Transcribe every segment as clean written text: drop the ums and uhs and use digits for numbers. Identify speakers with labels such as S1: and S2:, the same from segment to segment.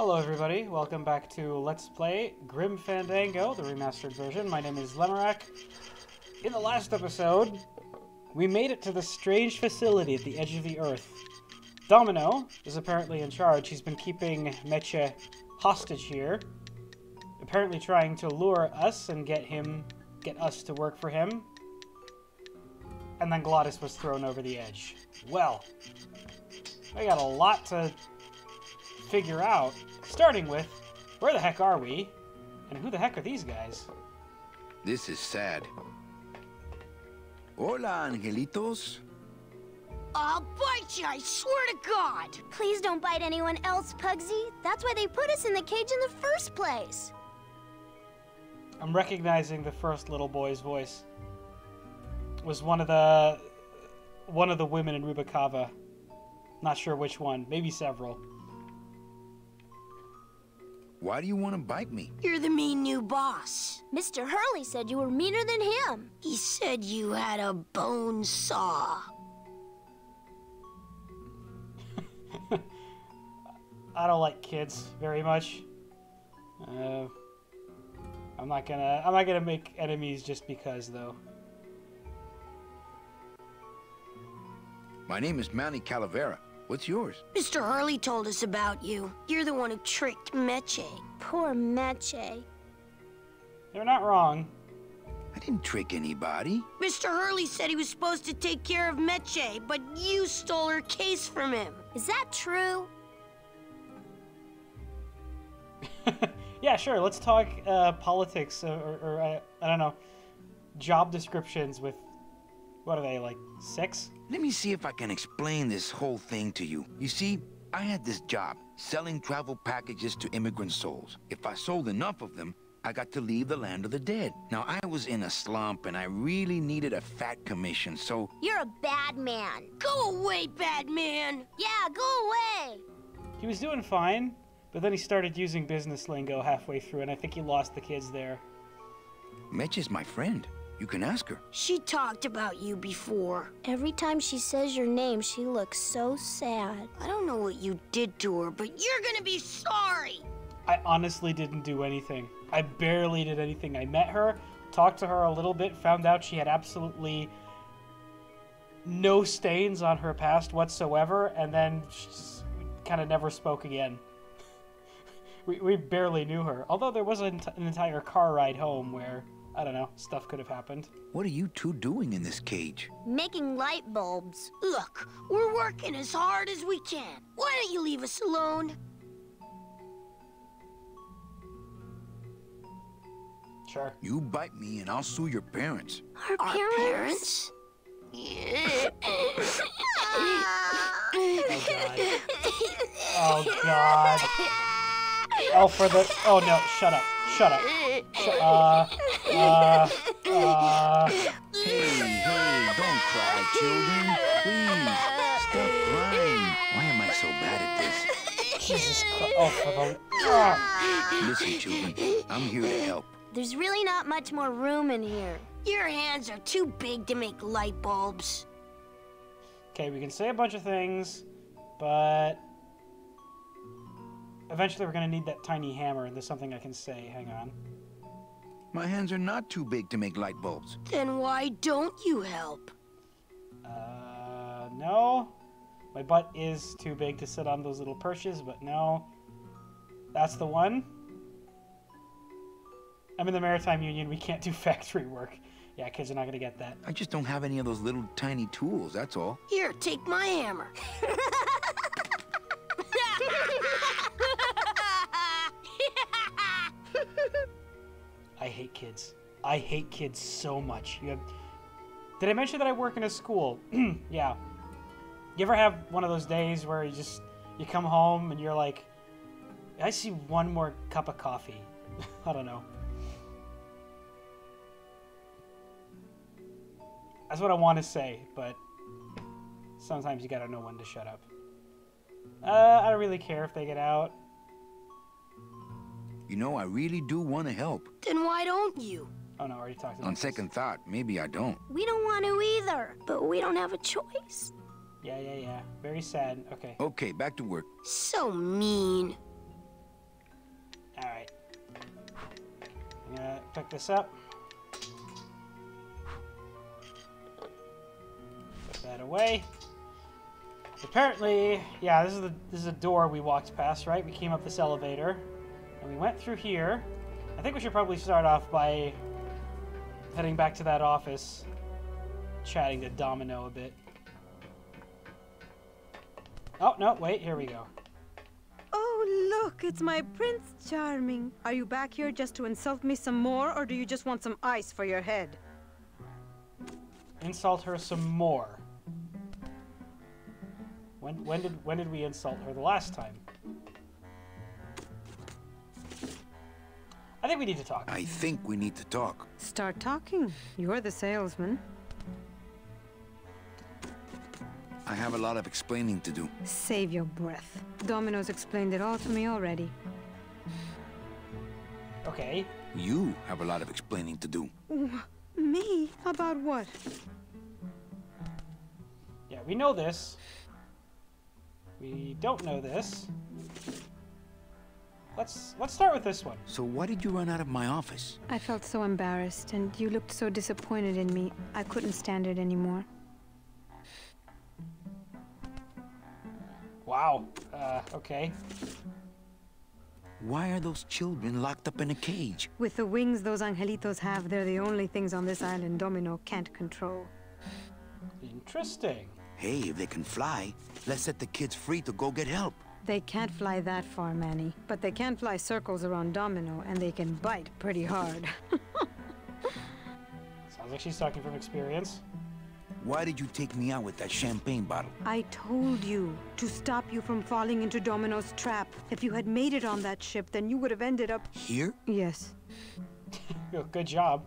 S1: Hello everybody, welcome back to Let's Play Grim Fandango, the remastered version. My name is Lemorack. In the last episode, we made it to the strange facility at the edge of the earth. Domino is apparently in charge. He's been keeping Meche hostage here, apparently trying to lure us and get us to work for him. And then Glottis was thrown over the edge. Well, I got a lot to figure out, starting with, where the heck are we? And who the heck are these guys?
S2: This is sad. Hola, angelitos.
S3: I'll bite you, I swear to God!
S4: Please don't bite anyone else, Pugsy. That's why they put us in the cage in the first place.
S1: I'm recognizing the first little boy's voice. It was one of the women in Rubikava. Not sure which one, maybe several.
S2: Why do you want to bite me?
S3: You're the mean new boss.
S4: Mr. Hurley said you were meaner than him.
S3: He said you had a bone saw.
S1: I don't like kids very much. I'm not gonna make enemies just because, though.
S2: My name is Manny Calavera. What's yours?
S3: Mr. Hurley told us about you. You're the one who tricked Meche.
S4: Poor Meche.
S1: They're not wrong.
S2: I didn't trick anybody.
S3: Mr. Hurley said he was supposed to take care of Meche, but you stole her case from him.
S4: Is that true?
S1: Yeah, sure. Let's talk politics or I don't know, job descriptions with, what are they, like 6?
S2: Let me see if I can explain this whole thing to you. You see, I had this job, selling travel packages to immigrant souls. If I sold enough of them, I got to leave the land of the dead. Now, I was in a slump, and I really needed a fat commission, so...
S4: You're a bad man.
S3: Go away, bad man!
S4: Yeah, go away!
S1: He was doing fine, but then he started using business lingo halfway through, and I think he lost the kids there.
S2: Meche's my friend. You can ask her.
S3: She talked about you before.
S4: Every time she says your name, she looks so sad.
S3: I don't know what you did to her, but you're gonna be sorry!
S1: I honestly didn't do anything. I barely did anything. I met her, talked to her a little bit, found out she had absolutely no stains on her past whatsoever, and then she just kind of never spoke again. we barely knew her. Although there was an entire car ride home where, I don't know, stuff could have happened.
S2: What are you two doing in this cage?
S4: Making light bulbs.
S3: Look, we're working as hard as we can. Why don't you leave us alone?
S1: Sure.
S2: You bite me and I'll sue your parents.
S4: Our parents?
S3: Yeah.
S1: Oh god. Oh, for the... Oh no, shut up. Shut up.
S2: Hey, don't cry, children. Please, stop crying. Why am I so bad at this?
S1: Jesus Christ. Oh, for the...
S2: Listen, children, I'm here to help.
S4: There's really not much more room in here.
S3: Your hands are too big to make light bulbs.
S1: Okay, we can say a bunch of things, but... eventually we're gonna need that tiny hammer, and there's something I can say. Hang on.
S2: My hands are not too big to make light bulbs.
S3: Then why don't you help?
S1: No. My butt is too big to sit on those little perches, but no. That's the one. I'm in the Maritime Union. We can't do factory work. Yeah, kids are not gonna get that.
S2: I just don't have any of those little tiny tools, that's all.
S3: Here, take my hammer.
S1: I hate kids. I hate kids so much. Did I mention that I work in a school? Yeah. You ever have one of those days where you come home and you're like, I see one more cup of coffee. I don't know. That's what I want to say, but sometimes you gotta know when to shut up. I don't really care if they get out.
S2: You know, I really do want to help.
S3: Then why don't you?
S1: Oh no, I already talked about
S2: On
S1: this.
S2: second thought, maybe I don't.
S4: We don't want to either, but we don't have a choice.
S1: Yeah. Very sad. Okay.
S2: Okay, back to work.
S3: So mean.
S1: I'm gonna pick this up. Put that away. Apparently, yeah, this is a door we walked past, right? We came up this elevator, and we went through here. I think we should probably start off by heading back to that office, chatting to Domino a bit. Oh, no, wait, here we go.
S5: Oh, look, it's my Prince Charming. Are you back here just to insult me some more, or do you just want some ice for your head?
S1: Insult her some more. When did we insult her the last time? I think we need to talk.
S2: I think we need to talk.
S5: Start talking. You're the salesman.
S2: I have a lot of explaining to do.
S5: Save your breath. Domino's explained it all to me already.
S1: Okay.
S2: You have a lot of explaining to do.
S5: Me? About what?
S1: Yeah, we know this. We don't know this. Let's start with this one.
S2: So why did you run out of my office?
S5: I felt so embarrassed, and you looked so disappointed in me. I couldn't stand it anymore.
S1: Wow. Okay.
S2: Why are those children locked up in a cage?
S5: With the wings those angelitos have, they're the only things on this island Domino can't control.
S1: Interesting.
S2: Hey, if they can fly, let's set the kids free to go get help.
S5: They can't fly that far, Manny. But they can fly circles around Domino, and they can bite pretty hard.
S1: Sounds like she's talking from experience.
S2: Why did you take me out with that champagne bottle?
S5: I told you to stop you from falling into Domino's trap. If you had made it on that ship, then you would have ended up...
S2: Here?
S5: Yes.
S1: Good job.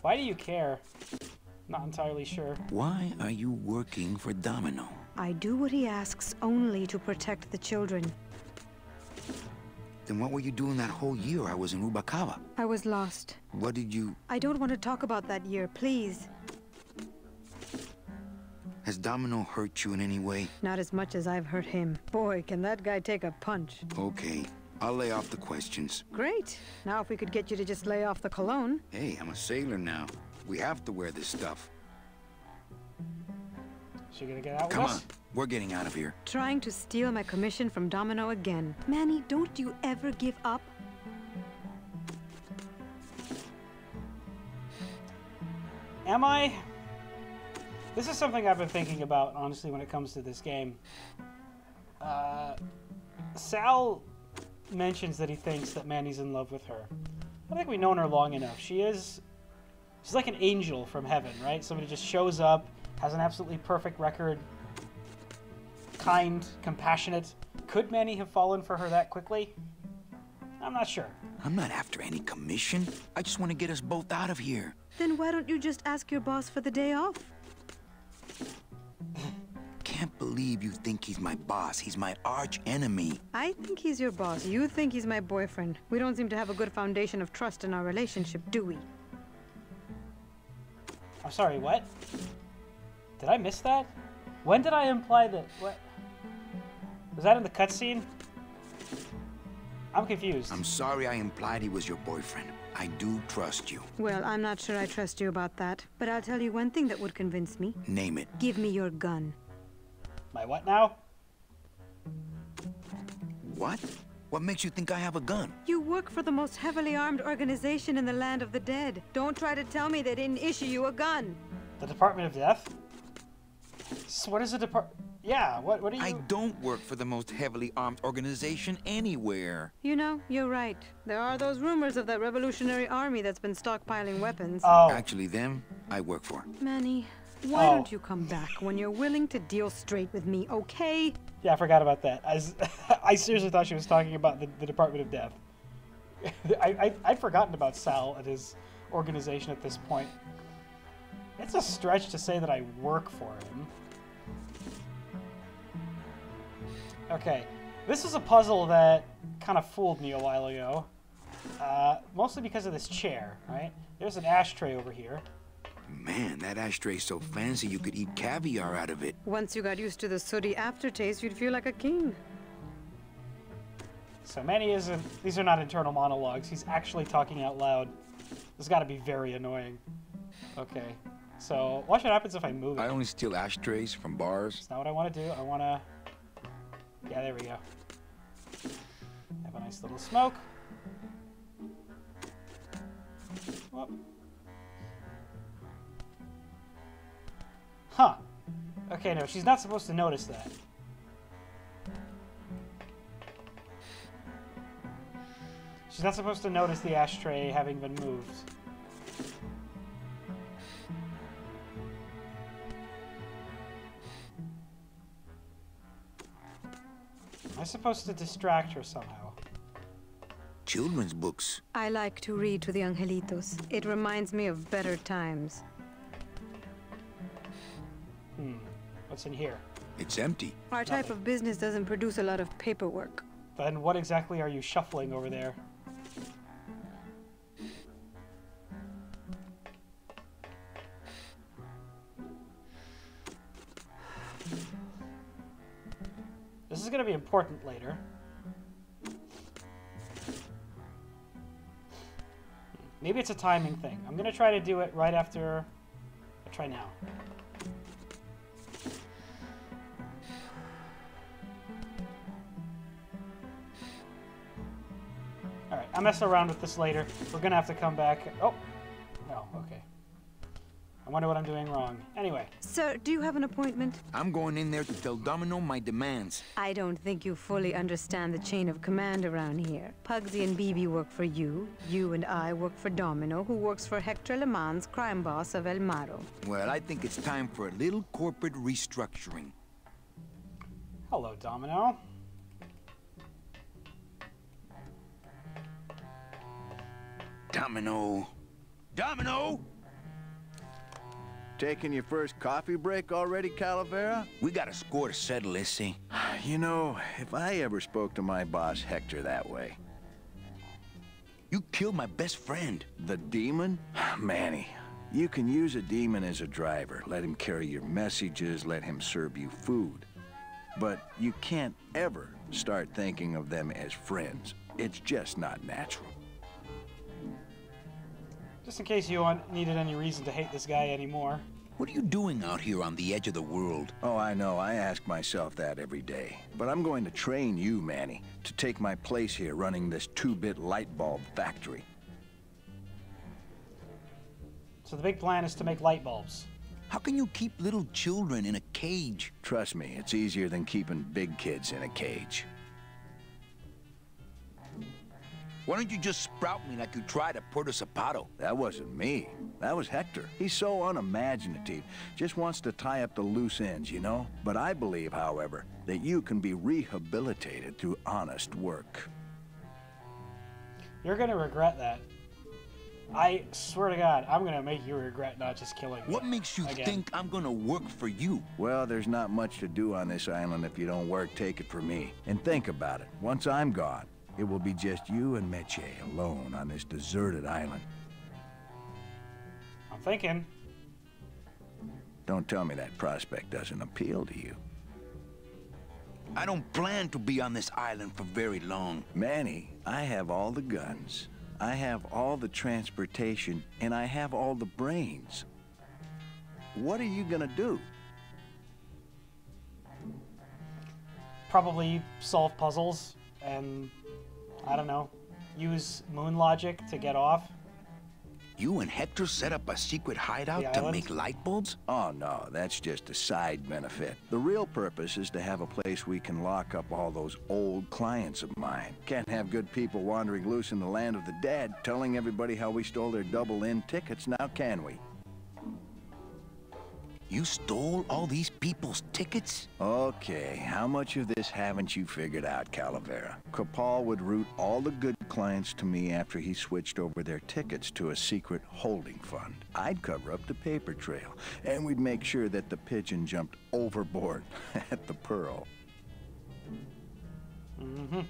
S1: Why do you care? Not entirely sure.
S2: Why are you working for Domino?
S5: I do what he asks only to protect the children.
S2: Then what were you doing that whole year I was in Rubacava?
S5: I was lost.
S2: What did you...
S5: I don't want to talk about that year, please.
S2: Has Domino hurt you in any way?
S5: Not as much as I've hurt him. Boy, can that guy take a punch.
S2: Okay, I'll lay off the questions.
S5: Great. Now if we could get you to just lay off the cologne.
S2: Hey, I'm a sailor now. We have to wear this stuff.
S1: She gonna get out with
S2: Come
S1: us?
S2: on, we're getting out of here.
S5: Trying to steal my commission from Domino again. Manny, don't you ever give up?
S1: Am I? This is something I've been thinking about, honestly, when it comes to this game. Sal mentions that he thinks that Manny's in love with her. I think we've known her long enough. She's like an angel from heaven, right? Somebody just shows up, has an absolutely perfect record, kind, compassionate. Could Manny have fallen for her that quickly? I'm not sure.
S2: I'm not after any commission. I just want to get us both out of here.
S5: Then why don't you just ask your boss for the day off?
S2: Can't believe you think he's my boss. He's my arch enemy.
S5: I think he's your boss. You think he's my boyfriend. We don't seem to have a good foundation of trust in our relationship, do we?
S1: I'm sorry, what? Did I miss that? When did I imply that? What? Was that in the cutscene? I'm confused.
S2: I'm sorry I implied he was your boyfriend. I do trust you.
S5: Well, I'm not sure I trust you about that. But I'll tell you one thing that would convince me.
S2: Name it.
S5: Give me your gun.
S1: My what now?
S2: What? What makes you think I have a gun?
S5: You work for the most heavily armed organization in the land of the dead. Don't try to tell me they didn't issue you a gun.
S1: The Department of Death? So what is the Yeah, what are you...
S2: I don't work for the most heavily armed organization anywhere.
S5: You know, you're right. There are those rumors of that revolutionary army that's been stockpiling weapons.
S1: Oh.
S2: Actually, them, I work for.
S5: Manny, why don't you come back when you're willing to deal straight with me, okay?
S1: Yeah, I forgot about that. I seriously thought she was talking about the Department of Death. I'd forgotten about Sal and his organization at this point. It's a stretch to say that I work for him. Okay, this is a puzzle that kind of fooled me a while ago. Mostly because of this chair, right? There's an ashtray over here.
S2: Man, that ashtray's so fancy you could eat caviar out of it.
S5: Once you got used to the sooty aftertaste, you'd feel like a king.
S1: So Manny isn't... These are not internal monologues. He's actually talking out loud. This has got to be very annoying. Okay. So, watch what happens if I move it.
S2: I only steal ashtrays from bars.
S1: That's not what I want to do. I want to... Yeah, there we go. Have a nice little smoke. Whoop. Huh. Okay, no, she's not supposed to notice that. She's not supposed to notice the ashtray having been moved. Am I supposed to distract her somehow?
S2: Children's books.
S5: I like to read to the angelitos. It reminds me of better times.
S1: What's in here?
S2: It's empty.
S5: Our type of business doesn't produce a lot of paperwork.
S1: Then what exactly are you shuffling over there? This is going to be important later. Maybe it's a timing thing. I'm going to try to do it right after... I'll try now. Alright, I'll mess around with this later. We're going to have to come back... Oh! No, okay. I wonder what I'm doing wrong. Anyway.
S5: Sir, do you have an appointment?
S2: I'm going in there to tell Domino my demands.
S5: I don't think you fully understand the chain of command around here. Pugsy and BB work for you. You and I work for Domino, who works for Hector Le Mans, crime boss of El Maro.
S2: Well, I think it's time for a little corporate restructuring.
S1: Hello, Domino.
S2: Domino. Domino!
S6: Taking your first coffee break already, Calavera?
S2: We got a score to settle, Issy.
S6: You know, if I ever spoke to my boss Hector that way.
S2: You killed my best friend.
S6: The demon? Manny, you can use a demon as a driver. Let him carry your messages, let him serve you food. But you can't ever start thinking of them as friends. It's just not natural.
S1: Just in case you needed any reason to hate this guy anymore.
S2: What are you doing out here on the edge of the world?
S6: Oh, I know. I ask myself that every day. But I'm going to train you, Manny, to take my place here running this 2-bit light bulb factory.
S1: So the big plan is to make light bulbs.
S2: How can you keep little children in a cage?
S6: Trust me, it's easier than keeping big kids in a cage.
S2: Why don't you just sprout me like you tried at Puerto Zapato?
S6: That wasn't me. That was Hector. He's so unimaginative. Just wants to tie up the loose ends, you know? But I believe, however, that you can be rehabilitated through honest work.
S1: You're gonna regret that. I swear to God, I'm gonna make you regret not just killing me.
S2: What makes you
S1: again.
S2: think I'm gonna work for you?
S6: Well, there's not much to do on this island if you don't work, take it from me. And think about it. Once I'm gone, it will be just you and Meche alone on this deserted island.
S1: I'm thinking.
S6: Don't tell me that prospect doesn't appeal to you.
S2: I don't plan to be on this island for very long.
S6: Manny, I have all the guns, I have all the transportation, and I have all the brains. What are you gonna do?
S1: Probably solve puzzles and, I don't know, use moon logic to get off.
S2: You and Hector set up a secret hideout
S1: The
S2: to
S1: island?
S2: make light bulbs?
S6: Oh, no, that's just a side benefit. The real purpose is to have a place we can lock up all those old clients of mine. Can't have good people wandering loose in the land of the dead, telling everybody how we stole their double-in tickets, now can we?
S2: You stole all these people's tickets?
S6: Okay, how much of this haven't you figured out, Calavera? Capal would route all the good clients to me after he switched over their tickets to a secret holding fund. I'd cover up the paper trail, and we'd make sure that the pigeon jumped overboard at the Pearl.
S1: Mm-hmm.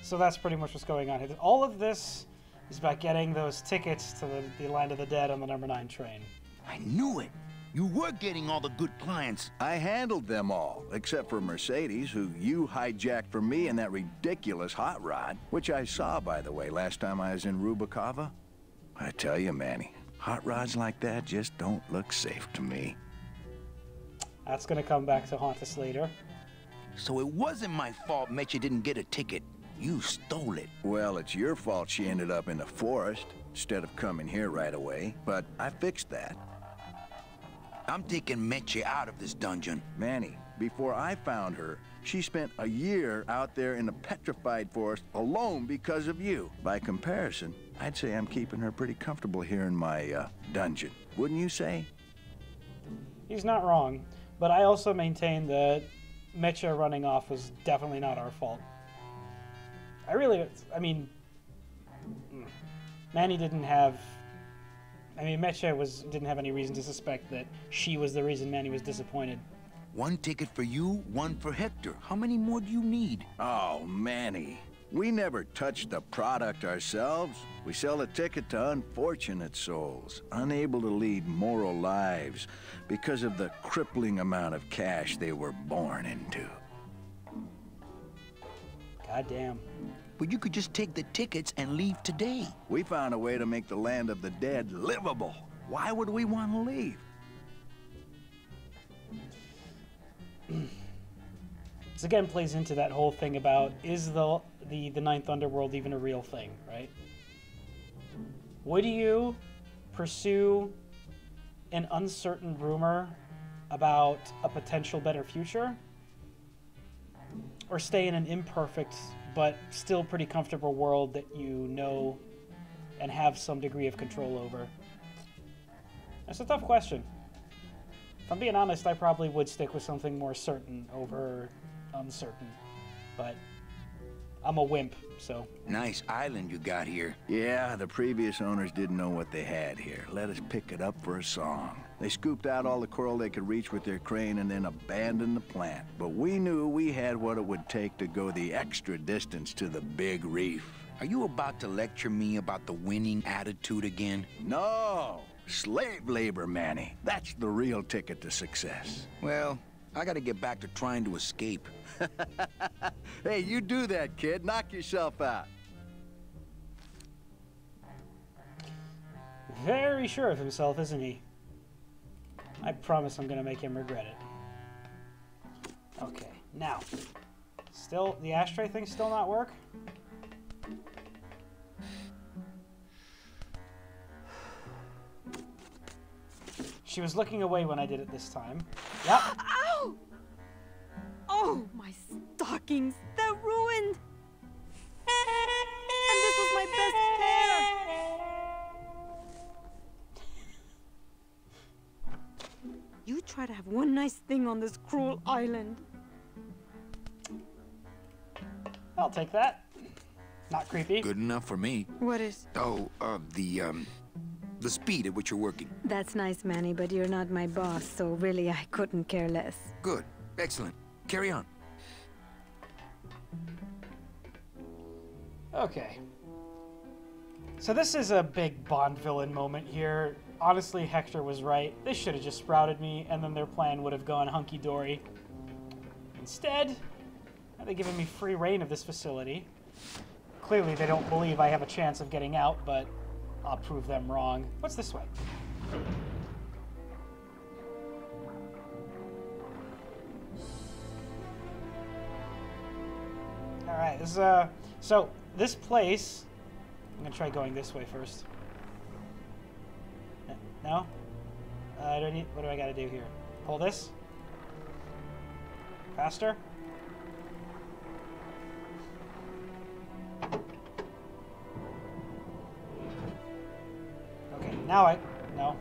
S1: So that's pretty much what's going on here. All of this is about getting those tickets to the land of the dead on the number 9 train.
S2: I knew it. You were getting all the good clients.
S6: I handled them all, except for Mercedes, who you hijacked from me in that ridiculous hot rod, which I saw, by the way, last time I was in Rubikava. I tell you, Manny, hot rods like that just don't look safe to me.
S1: That's gonna come back to haunt us later.
S2: So it wasn't my fault Meche didn't get a ticket. You stole it.
S6: Well, it's your fault she ended up in the forest instead of coming here right away, but I fixed that.
S2: I'm taking Meche out of this dungeon.
S6: Manny, before I found her, she spent a year out there in the petrified forest alone because of you. By comparison, I'd say I'm keeping her pretty comfortable here in my dungeon. Wouldn't you say?
S1: He's not wrong, but I also maintain that Meche running off was definitely not our fault. I mean, Manny didn't have... I mean, Meche didn't have any reason to suspect that she was the reason Manny was disappointed.
S2: One ticket for you, one for Hector. How many more do you need?
S6: Oh, Manny. We never touch the product ourselves. We sell a ticket to unfortunate souls, unable to lead moral lives because of the crippling amount of cash they were born into.
S1: Goddamn.
S2: But you could just take the tickets and leave today.
S6: We found a way to make the land of the dead livable. Why would we want to leave?
S1: This again plays into that whole thing about, is the Ninth Underworld even a real thing, right? Would you pursue an uncertain rumor about a potential better future? Or stay in an imperfect but still pretty comfortable world that you know and have some degree of control over? That's a tough question. If I'm being honest, I probably would stick with something more certain over uncertain. But I'm a wimp, so...
S2: Nice island you got here.
S6: Yeah, the previous owners didn't know what they had here. Let us pick it up for a song. They scooped out all the coral they could reach with their crane and then abandoned the plant. But we knew we had what it would take to go the extra distance to the big reef.
S2: Are you about to lecture me about the winning attitude again?
S6: No! Slave labor, Manny. That's the real ticket to success.
S2: Well, I gotta get back to trying to escape.
S6: Hey, you do that, kid. Knock yourself out.
S1: Very sure of himself, isn't he? I promise I'm gonna make him regret it. Okay, now. Still, the ashtray thing still not work? She was looking away when I did it this time. Yep.
S5: Ow! Oh, my stockings! They're ruined! And this was my best pair! You try to have one nice thing on this cruel island.
S1: I'll take that. Not creepy.
S2: Good enough for me.
S5: What is?
S2: Oh, the speed at which you're working.
S5: That's nice, Manny, but you're not my boss, so really I couldn't care less.
S2: Good. Excellent. Carry on.
S1: Okay. So this is a big Bond villain moment here. Honestly, Hector was right. They should have just sprouted me, and then their plan would have gone hunky-dory. Instead, they're giving me free reign of this facility. Clearly, they don't believe I have a chance of getting out, but I'll prove them wrong. What's this way? Alright, this is, so, this place... I'm gonna try going this way first. No? I don't need... What do I gotta do here? Pull this? Faster? Okay, now I... No.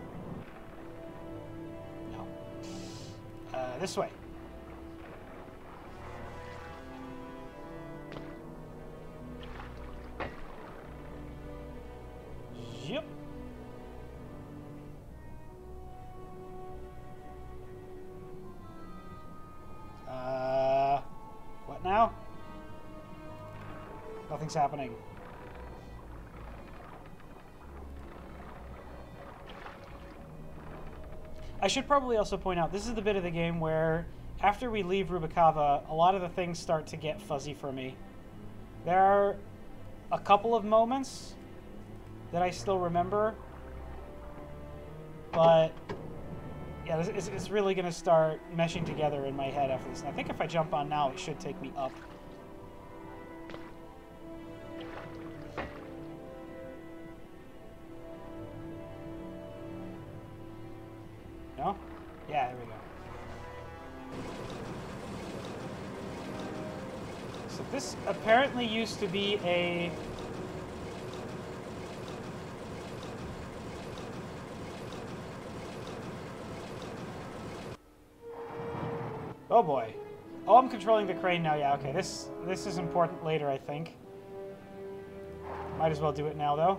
S1: No. This way. Yep. What now? Nothing's happening. I should probably also point out, this is the bit of the game where after we leave Rubikava, a lot of the things start to get fuzzy for me. There are a couple of moments that I still remember, but yeah, it's really going to start meshing together in my head after this. And I think if I jump on now, it should take me up. No? Yeah, there we go. So this apparently used to be a... Oh boy. Oh, I'm controlling the crane now. Yeah, okay. This is important later, I think. Might as well do it now, though.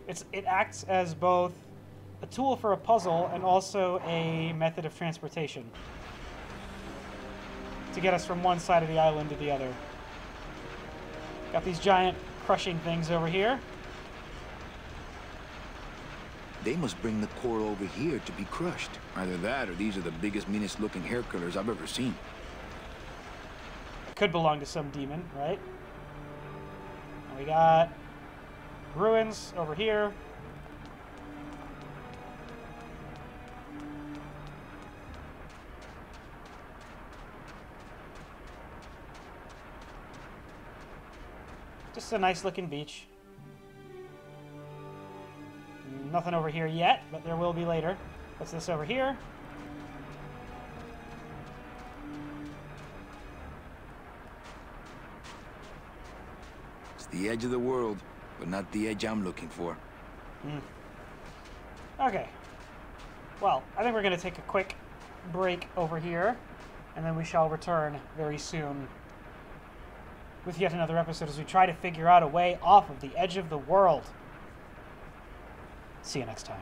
S1: It acts as both a tool for a puzzle and also a method of transportation to get us from one side of the island to the other. Got these giant crushing things over here.
S2: They must bring the core over here to be crushed. Either that or these are the biggest, meanest looking hair killers I've ever seen.
S1: Could belong to some demon, right? And we got ruins over here. Just a nice looking beach. Nothing over here yet, but there will be later. What's this over here?
S2: It's the edge of the world, but not the edge I'm looking for.
S1: Okay. Well, I think we're going to take a quick break over here, and then we shall return very soon with yet another episode as we try to figure out a way off of the edge of the world. See you next time.